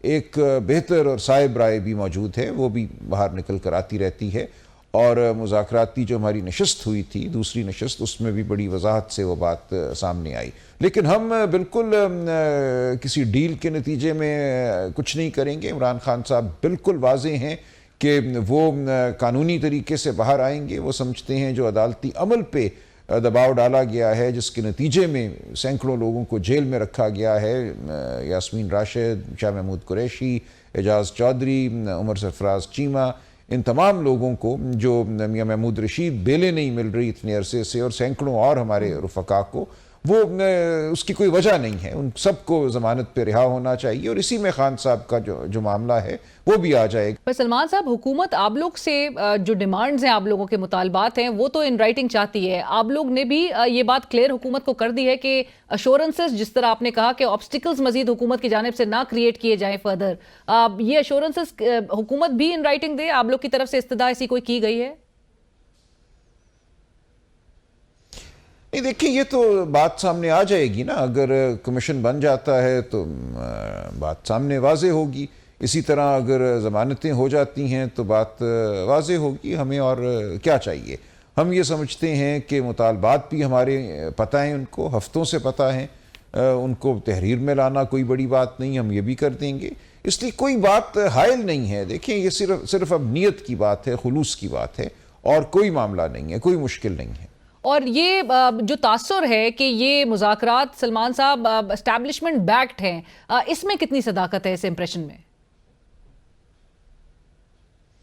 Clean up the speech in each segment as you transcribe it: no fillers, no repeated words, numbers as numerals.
ایک بہتر اور صائب رائے بھی موجود ہے، وہ بھی باہر نکل کر آتی رہتی ہے، اور مذاکراتی جو ہماری نشست ہوئی تھی، دوسری نشست، اس میں بھی بڑی وضاحت سے وہ بات سامنے آئی. لیکن ہم بالکل کسی ڈیل کے نتیجے میں کچھ نہیں کریں گے. عمران خان صاحب بالکل واضح ہیں کہ وہ قانونی طریقے سے باہر آئیں گے. وہ سمجھتے ہیں جو عدالتی عمل پہ دباؤ ڈالا گیا ہے، جس کے نتیجے میں سینکڑوں لوگوں کو جیل میں رکھا گیا ہے، یاسمین راشد، شاہ محمود قریشی، اعجاز چودھری، عمر سرفراز چیمہ، ان تمام لوگوں کو، جو میاں محمود رشید بیلیں نہیں مل رہی اتنے عرصے سے، اور سینکڑوں اور ہمارے رفقا کو، وہ اس کی کوئی وجہ نہیں ہے. ان سب کو ضمانت پہ رہا ہونا چاہیے، اور اسی میں خان صاحب کا جو معاملہ ہے وہ بھی آ جائے گا. پر سلمان صاحب، حکومت آپ لوگ سے جو ڈیمانڈز ہیں، آپ لوگوں کے مطالبات ہیں، وہ تو ان رائٹنگ چاہتی ہے. آپ لوگ نے بھی یہ بات کلیئر حکومت کو کر دی ہے کہ ایشورنسز، جس طرح آپ نے کہا کہ آبسٹیکلز مزید حکومت کی جانب سے نہ کریٹ کیے جائیں فردر، یہ ایشورنسز حکومت بھی ان رائٹنگ دے؟ آپ لوگ کی طرف سے استدعا ایسی کوئی کی گئی ہے؟ نہیں، دیکھیں، یہ تو بات سامنے آ جائے گی نا. اگر کمیشن بن جاتا ہے تو بات سامنے واضح ہوگی. اسی طرح اگر ضمانتیں ہو جاتی ہیں تو بات واضح ہوگی. ہمیں اور کیا چاہیے؟ ہم یہ سمجھتے ہیں کہ مطالبات بھی ہمارے پتہ ہیں، ان کو ہفتوں سے پتہ ہیں، ان کو تحریر میں لانا کوئی بڑی بات نہیں، ہم یہ بھی کر دیں گے. اس لیے کوئی بات حائل نہیں ہے. دیکھیں، یہ صرف اب نیت کی بات ہے، خلوص کی بات ہے، اور کوئی معاملہ نہیں ہے، کوئی مشکل نہیں ہے. اور یہ جو تاثر ہے کہ یہ مذاکرات سلمان صاحب اسٹیبلشمنٹ بیکڈ ہیں، اس میں کتنی صداقت ہے اس امپریشن میں؟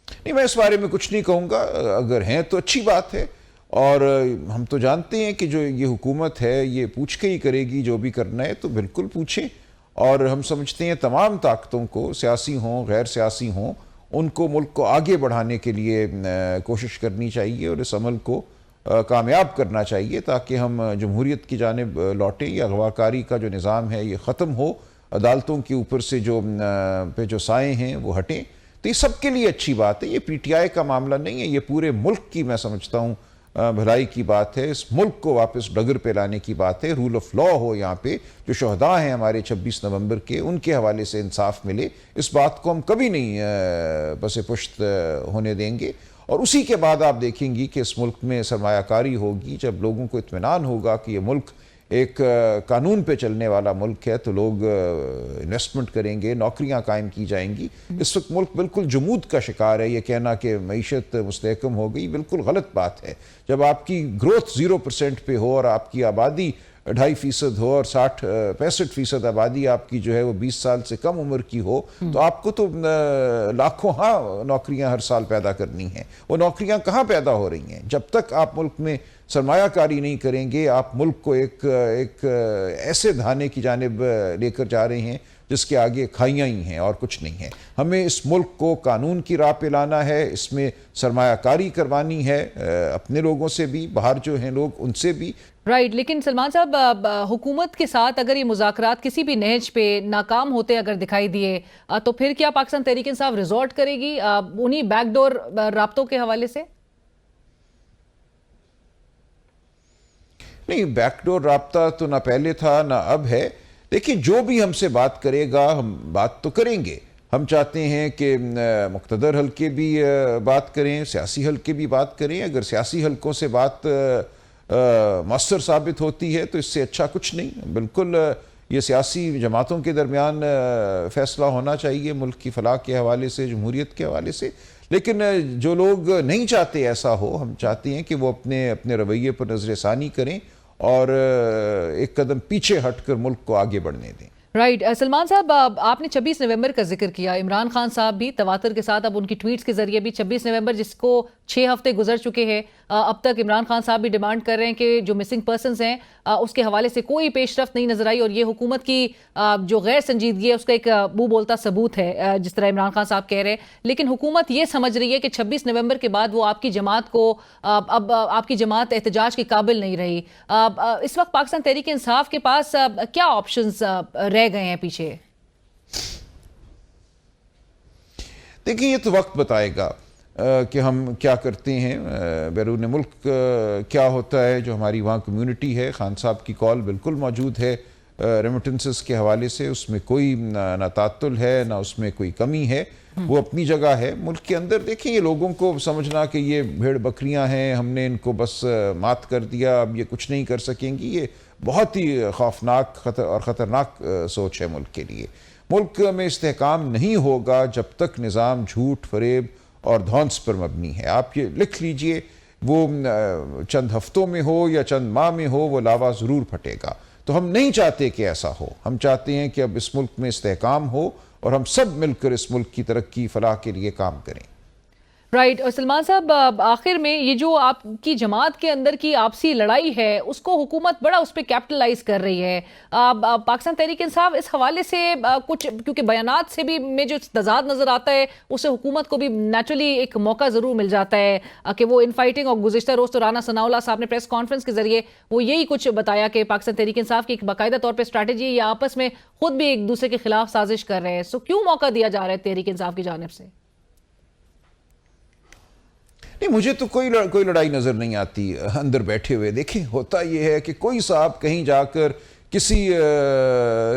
نہیں، میں اس بارے میں کچھ نہیں کہوں گا. اگر ہیں تو اچھی بات ہے، اور ہم تو جانتے ہیں کہ جو یہ حکومت ہے یہ پوچھ کے ہی کرے گی. جو بھی کرنا ہے تو بالکل پوچھیں. اور ہم سمجھتے ہیں تمام طاقتوں کو، سیاسی ہوں غیر سیاسی ہوں، ان کو ملک کو آگے بڑھانے کے لیے کوشش کرنی چاہیے، اور اس عمل کو کامیاب کرنا چاہیے، تاکہ ہم جمہوریت کی جانب لوٹیں. یا اغواکاری کا جو نظام ہے یہ ختم ہو، عدالتوں کے اوپر سے جو سائے ہیں وہ ہٹیں. تو یہ سب کے لیے اچھی بات ہے. یہ پی ٹی آئی کا معاملہ نہیں ہے، یہ پورے ملک کی، میں سمجھتا ہوں، بھلائی کی بات ہے. اس ملک کو واپس ڈگر پہ لانے کی بات ہے. رول آف لا ہو یہاں پہ. جو شہداء ہیں ہمارے 26 نومبر کے، ان کے حوالے سے انصاف ملے. اس بات کو ہم کبھی نہیں پس پشت ہونے دیں گے. اور اسی کے بعد آپ دیکھیں گی کہ اس ملک میں سرمایہ کاری ہوگی. جب لوگوں کو اطمینان ہوگا کہ یہ ملک ایک قانون پہ چلنے والا ملک ہے، تو لوگ انویسٹمنٹ کریں گے، نوکریاں قائم کی جائیں گی. اس وقت ملک بالکل جمود کا شکار ہے. یہ کہنا کہ معیشت مستحکم ہو گئی، بالکل غلط بات ہے. جب آپ کی گروتھ 0% پہ ہو، اور آپ کی آبادی 2.5% ہو، اور 65% آبادی آپ کی جو ہے وہ 20 سال سے کم عمر کی ہو، تو آپ کو تو لاکھوں نوکریاں ہر سال پیدا کرنی ہیں. وہ نوکریاں کہاں پیدا ہو رہی ہیں؟ جب تک آپ ملک میں سرمایہ کاری نہیں کریں گے، آپ ملک کو ایک ایسے دھانے کی جانب لے کر جا رہے ہیں جس کے آگے کھائیاں ہی ہیں اور کچھ نہیں ہے. ہمیں اس ملک کو قانون کی راہ پہ لانا ہے. اس میں سرمایہ کاری کروانی ہے، اپنے لوگوں سے بھی، باہر جو ہیں لوگ ان سے بھی. رائٹ. لیکن سلمان صاحب، حکومت کے ساتھ اگر یہ مذاکرات کسی بھی نہج پہ ناکام ہوتے اگر دکھائی دیے، تو پھر کیا پاکستان تحریک انصاف ریزورٹ کرے گی انہی بیک ڈور رابطوں کے حوالے سے؟ نہیں، بیک ڈور رابطہ تو نہ پہلے تھا نہ اب ہے. دیکھیں، جو بھی ہم سے بات کرے گا ہم بات تو کریں گے. ہم چاہتے ہیں کہ مقتدر حلقے بھی بات کریں، سیاسی حلقے بھی بات کریں. اگر سیاسی حلقوں سے بات مؤثر ثابت ہوتی ہے تو اس سے اچھا کچھ نہیں. بالکل یہ سیاسی جماعتوں کے درمیان فیصلہ ہونا چاہیے، ملک کی فلاح کے حوالے سے، جمہوریت کے حوالے سے. لیکن جو لوگ نہیں چاہتے ایسا ہو، ہم چاہتے ہیں کہ وہ اپنے رویے پر نظر ثانی کریں اور ایک قدم پیچھے ہٹ کر ملک کو آگے بڑھنے دیں. رائٹ. سلمان صاحب، آپ نے 26 نومبر کا ذکر کیا. عمران خان صاحب بھی تواتر کے ساتھ اب ان کی ٹویٹس کے ذریعے بھی 26 نومبر، جس کو 6 ہفتے گزر چکے ہیں، اب تک عمران خان صاحب بھی ڈیمانڈ کر رہے ہیں کہ جو مسنگ پرسنز ہیں اس کے حوالے سے کوئی پیش رفت نہیں نظر آئی، اور یہ حکومت کی جو غیر سنجیدگی ہے اس کا ایک منہ بولتا ثبوت ہے، جس طرح عمران خان صاحب کہہ رہے ہیں. لیکن حکومت یہ سمجھ رہی ہے کہ 26 نومبر کے بعد وہ آپ کی جماعت کو، اب آپ کی جماعت احتجاج کے قابل نہیں رہی. اس وقت پاکستان تحریک انصاف کے پاس کیا آپشنز رہ گئے ہیں پیچھے؟ دیکھیں، یہ تو وقت بتائے گا کہ ہم کیا کرتے ہیں. بیرون ملک کیا ہوتا ہے، جو ہماری وہاں کمیونٹی ہے، خان صاحب کی کال بالکل موجود ہے ریمیٹنسز کے حوالے سے اس میں کوئی نہ تعطل ہے نہ اس میں کوئی کمی ہے، وہ اپنی جگہ ہے۔ ملک کے اندر دیکھیں یہ لوگوں کو سمجھنا کہ یہ بھیڑ بکریاں ہیں، ہم نے ان کو بس مات کر دیا، اب یہ کچھ نہیں کر سکیں گی، یہ بہت ہی خوفناک اور خطرناک سوچ ہے ملک کے لیے۔ ملک میں استحکام نہیں ہوگا جب تک نظام جھوٹ، فریب اور دھونس پر مبنی ہے۔ آپ یہ لکھ لیجئے، وہ چند ہفتوں میں ہو یا چند ماہ میں ہو، وہ لاوا ضرور پھٹے گا۔ تو ہم نہیں چاہتے کہ ایسا ہو، ہم چاہتے ہیں کہ اب اس ملک میں استحکام ہو اور ہم سب مل کر اس ملک کی ترقی فلاح کے لیے کام کریں۔ رائٹ، اور سلمان صاحب آخر میں یہ جو آپ کی جماعت کے اندر کی آپسی لڑائی ہے اس کو حکومت بڑا اس پہ کیپٹلائز کر رہی ہے۔ پاکستان تحریک انصاف اس حوالے سے کچھ، کیونکہ بیانات سے بھی میں جو تضاد نظر آتا ہے اس سے حکومت کو بھی نیچرلی ایک موقع ضرور مل جاتا ہے کہ وہ ان فائٹنگ، اور گزشتہ روز تو رانا ثناء اللہ صاحب نے پریس کانفرنس کے ذریعے وہ یہی کچھ بتایا کہ پاکستان تحریک انصاف کی ایک باقاعدہ طور پہ اسٹریٹجی ہے، یا آپس میں خود بھی ایک دوسرے کے خلاف سازش کر رہے ہیں۔ سو کیوں موقع دیا جا رہا ہے تحریک انصاف کی جانب سے؟ نہیں، مجھے تو کوئی لڑائی نظر نہیں آتی اندر بیٹھے ہوئے۔ دیکھیں ہوتا یہ ہے کہ کوئی صاحب کہیں جا کر کسی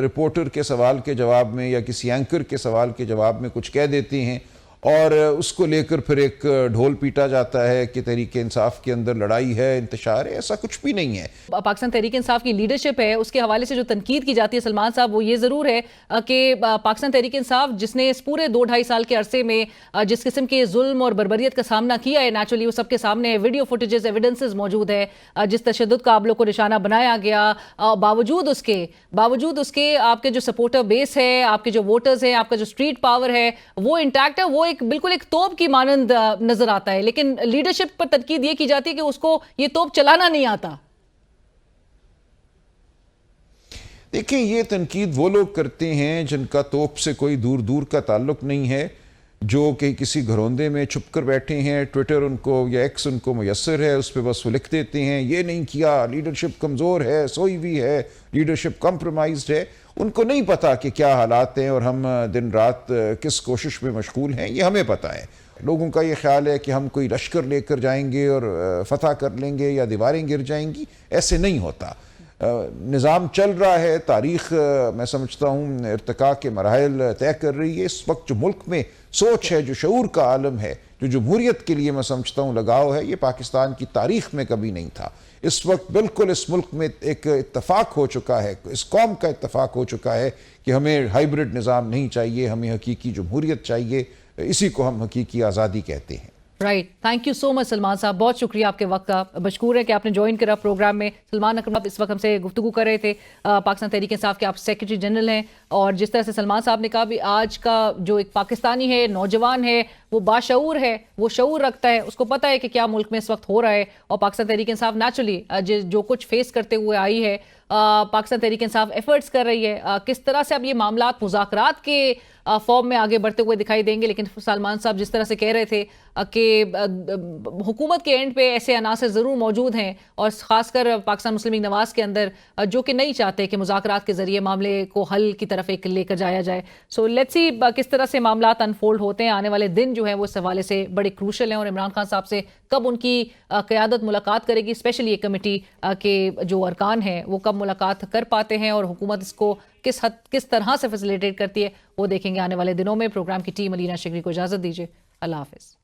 رپورٹر کے سوال کے جواب میں یا کسی اینکر کے سوال کے جواب میں کچھ کہہ دیتے ہیں اور اس کو لے کر پھر ایک ڈھول پیٹا جاتا ہے کہ تحریک انصاف کے اندر لڑائی ہے، انتشار ہے۔ ایسا کچھ بھی نہیں ہے۔ پاکستان تحریک انصاف کی لیڈرشپ ہے، اس کے حوالے سے جو تنقید کی جاتی ہے سلمان صاحب، وہ یہ ضرور ہے کہ پاکستان تحریک انصاف جس نے اس پورے 2-2.5 سال کے عرصے میں جس قسم کے ظلم اور بربریت کا سامنا کیا ہے، نیچرلی وہ سب کے سامنے ویڈیو فوٹیجز، ایویڈنسز موجود ہے، جس تشدد کا آپ لوگ کو نشانہ بنایا گیا، باوجود اس کے آپ کے جو سپورٹر بیس ہے، آپ کے جو ووٹرز ہیں، آپ کا جو اسٹریٹ پاور ہے وہ انٹیکٹ ہے، وہ بالکل ایک توپ کی مانند نظر آتا ہے، لیکن لیڈرشپ پر تنقید یہ کی جاتی ہے کہ اس کو یہ توپ چلانا نہیں آتا۔ دیکھیں یہ تنقید وہ لوگ کرتے ہیں جن کا توپ سے کوئی دور دور کا تعلق نہیں ہے، جو کہ کسی گھروندے میں چھپ کر بیٹھے ہیں، ٹویٹر ان کو یا ایکس ان کو میسر ہے، اس پہ بس وہ لکھ دیتے ہیں یہ نہیں کیا، لیڈرشپ کمزور ہے، سوئی ہوئی ہے، لیڈرشپ کمپرومائزڈ ہے۔ ان کو نہیں پتا کہ کیا حالات ہیں اور ہم دن رات کس کوشش میں مشغول ہیں، یہ ہمیں پتا ہے۔ لوگوں کا یہ خیال ہے کہ ہم کوئی لشکر لے کر جائیں گے اور فتح کر لیں گے یا دیواریں گر جائیں گی، ایسے نہیں ہوتا۔ نظام چل رہا ہے، تاریخ میں سمجھتا ہوں ارتقاء کے مراحل طے کر رہی ہے۔ اس وقت جو ملک میں سوچ ہے، جو شعور کا عالم ہے، جو جمہوریت کے لیے میں سمجھتا ہوں لگاؤ ہے، یہ پاکستان کی تاریخ میں کبھی نہیں تھا۔ اس وقت بالکل اس ملک میں ایک اتفاق ہو چکا ہے، اس قوم کا اتفاق ہو چکا ہے کہ ہمیں ہائیبرڈ نظام نہیں چاہیے، ہمیں حقیقی جمہوریت چاہیے، اسی کو ہم حقیقی آزادی کہتے ہیں۔ رائٹ، تھینک یو سو مچ سلمان صاحب، بہت شکریہ آپ کے وقت کا، مشکور ہے کہ آپ نے جوائن کرا پروگرام میں۔ سلمان اکرم آپ اس وقت ہم سے گفتگو کر رہے تھے، پاکستان تحریک انصاف کے آپ سیکرٹری جنرل ہیں، اور جس طرح سے سلمان صاحب نے کہا بھی آج کا جو ایک پاکستانی ہے، نوجوان ہے، وہ باشعور ہے، وہ شعور رکھتا ہے، اس کو پتہ ہے کہ کیا ملک میں اس وقت ہو رہا ہے، اور پاکستان تحریک انصاف نیچرلی جو کچھ فیس کرتے ہوئے آئی ہے، پاکستان تحریک انصاف ایفرٹس کر رہی ہے، کس طرح سے اب یہ معاملات مذاکرات کے فارم میں آگے بڑھتے ہوئے دکھائی دیں گے۔ لیکن سلمان صاحب جس طرح سے کہہ رہے تھے کہ حکومت کے اینڈ پہ ایسے عناصر ضرور موجود ہیں، اور خاص کر پاکستان مسلم لیگ نواز کے اندر، جو کہ نہیں چاہتے کہ مذاکرات کے ذریعے معاملے کو حل کی طرف ایک لے کر جایا جائے۔ سو لیٹس سی کس طرح سے معاملات انفولڈ ہوتے ہیں، آنے والے دن جو ہیں وہ اس حوالے سے بڑے کروشل ہیں، اور عمران خان صاحب سے کب ان کی قیادت ملاقات کرے گی، اسپیشلی یہ کمیٹی کے جو ارکان ہیں وہ کب ملاقات کر پاتے ہیں، اور حکومت اس کو کس طرح سے فیسیلیٹیٹ کرتی ہے، وہ دیکھیں گے آنے والے دنوں میں۔ پروگرام کی ٹیم علینا شگری کو اجازت دیجیے، اللہ حافظ۔